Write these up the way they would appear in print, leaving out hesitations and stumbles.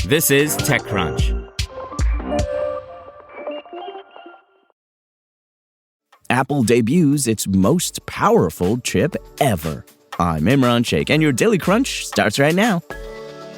This is TechCrunch. Apple debuts its most powerful chip ever. I'm Imran Sheikh, and your Daily Crunch starts right now.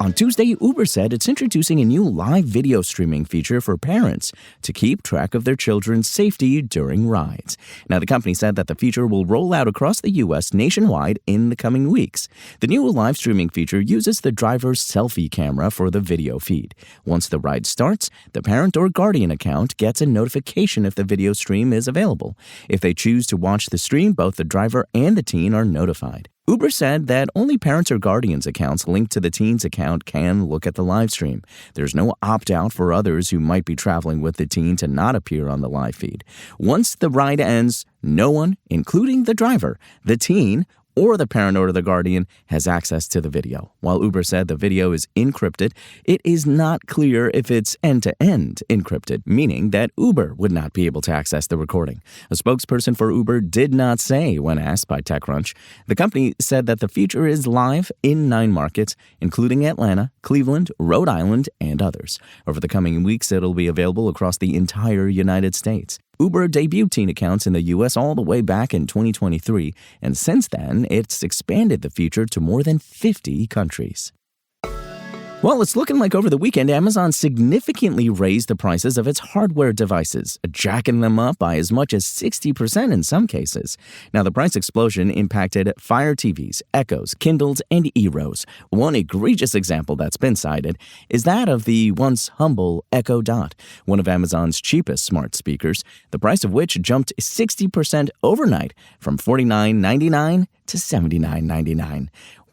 On Tuesday, Uber said it's introducing a new live video streaming feature for parents to keep track of their children's safety during rides. Now, the company said that the feature will roll out across the U.S. nationwide in the coming weeks. The new live streaming feature uses the driver's selfie camera for the video feed. Once the ride starts, the parent or guardian account gets a notification if the video stream is available. If they choose to watch the stream, both the driver and the teen are notified. Uber said that only parents or guardians' accounts linked to the teen's account can look at the live stream. There's no opt-out for others who might be traveling with the teen to not appear on the live feed. Once the ride ends, no one, including the driver, the teen, or the parent or the guardian, has access to the video. While Uber said the video is encrypted, it is not clear if it's end-to-end encrypted, meaning that Uber would not be able to access the recording. A spokesperson for Uber did not say when asked by TechCrunch. The company said that the feature is live in 9 markets, including Atlanta, Cleveland, Rhode Island, and others. Over the coming weeks, it'll be available across the entire United States. Uber debuted teen accounts in the U.S. all the way back in 2023, and since then, it's expanded the feature to more than 50 countries. Well, it's looking like over the weekend, Amazon significantly raised the prices of its hardware devices, jacking them up by as much as 60% in some cases. Now, the price explosion impacted Fire TVs, Echoes, Kindles, and Eeros. One egregious example that's been cited is that of the once humble Echo Dot, one of Amazon's cheapest smart speakers, the price of which jumped 60% overnight from $49.99 to $79.99.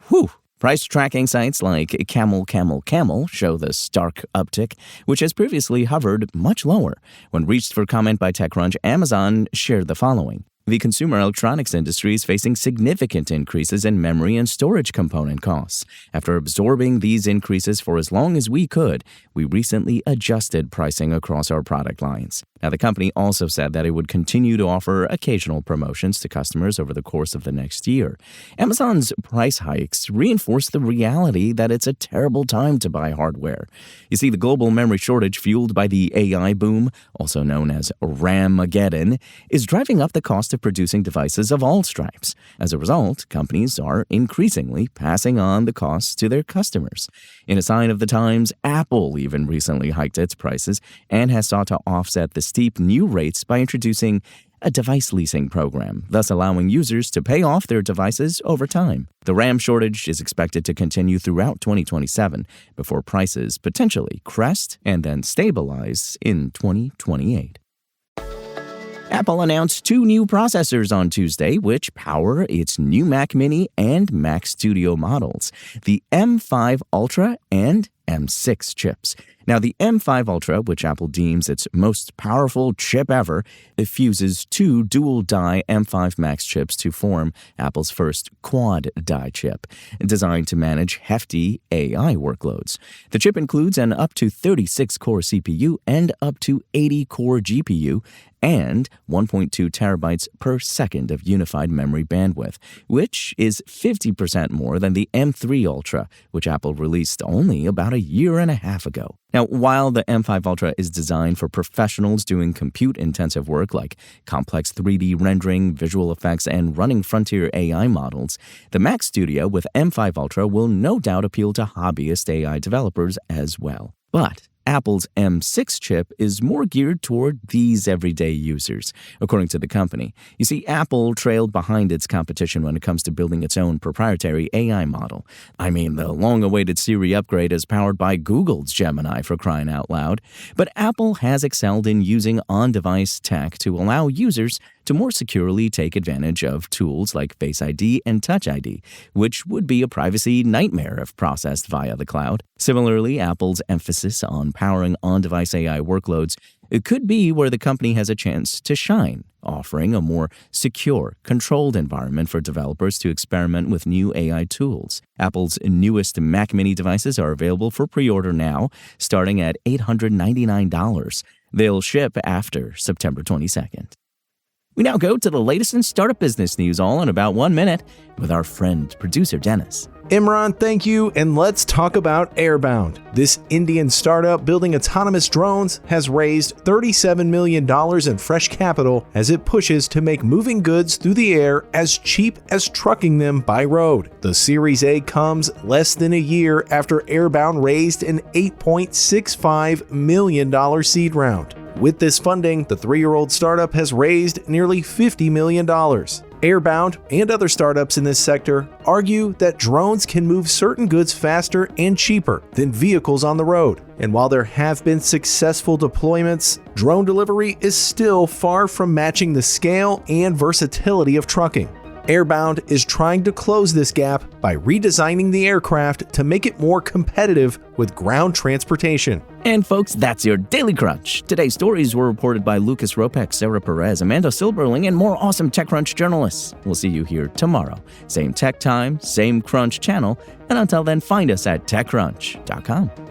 Whew! Price tracking sites like Camel show the stark uptick, which has previously hovered much lower. When reached for comment by TechCrunch, Amazon shared the following. The consumer electronics industry is facing significant increases in memory and storage component costs. After absorbing these increases for as long as we could, we recently adjusted pricing across our product lines. Now, the company also said that it would continue to offer occasional promotions to customers over the course of the next year. Amazon's price hikes reinforce the reality that it's a terrible time to buy hardware. You see, the global memory shortage fueled by the AI boom, also known as Ramageddon, is driving up the cost of producing devices of all stripes. As a result, companies are increasingly passing on the costs to their customers. In a sign of the times, Apple even recently hiked its prices and has sought to offset the steep new rates by introducing a device leasing program, thus allowing users to pay off their devices over time. The RAM shortage is expected to continue throughout 2027 before prices potentially crest and then stabilize in 2028. Apple announced 2 new processors on Tuesday, which power its new Mac Mini and Mac Studio models, the M5 Ultra and M6 chips. Now, the M5 Ultra, which Apple deems its most powerful chip ever, fuses 2 dual-die M5 Max chips to form Apple's first quad-die chip, designed to manage hefty AI workloads. The chip includes an up to 36-core CPU and up to 80-core GPU, and 1.2 terabytes per second of unified memory bandwidth, which is 50% more than the M3 Ultra, which Apple released only about a year and a half ago. Now, while the M5 Ultra is designed for professionals doing compute-intensive work like complex 3D rendering, visual effects, and running frontier AI models, the Mac Studio with M5 Ultra will no doubt appeal to hobbyist AI developers as well. But Apple's M6 chip is more geared toward these everyday users, according to the company. You see, Apple trailed behind its competition when it comes to building its own proprietary AI model. I mean, the long-awaited Siri upgrade is powered by Google's Gemini, for crying out loud. But Apple has excelled in using on-device tech to allow users to more securely take advantage of tools like Face ID and Touch ID, which would be a privacy nightmare if processed via the cloud. Similarly, Apple's emphasis on powering on-device AI workloads could be where the company has a chance to shine, offering a more secure, controlled environment for developers to experiment with new AI tools. Apple's newest Mac Mini devices are available for pre-order now, starting at $899. They'll ship after September 22nd. We now go to the latest in startup business news all in about 1 minute with our friend, producer Dennis. Imran, thank you, and let's talk about Airbound. This Indian startup building autonomous drones has raised $37 million in fresh capital as it pushes to make moving goods through the air as cheap as trucking them by road. The Series A comes less than a year after Airbound raised an $8.65 million seed round. With this funding, the 3-year-old startup has raised nearly $50 million. Airbound and other startups in this sector argue that drones can move certain goods faster and cheaper than vehicles on the road. And while there have been successful deployments, drone delivery is still far from matching the scale and versatility of trucking. Airbound is trying to close this gap by redesigning the aircraft to make it more competitive with ground transportation. And folks, that's your Daily Crunch. Today's stories were reported by Lucas Ropek, Sarah Perez, Amanda Silberling, and more awesome TechCrunch journalists. We'll see you here tomorrow. Same tech time, same Crunch channel, and until then, find us at TechCrunch.com.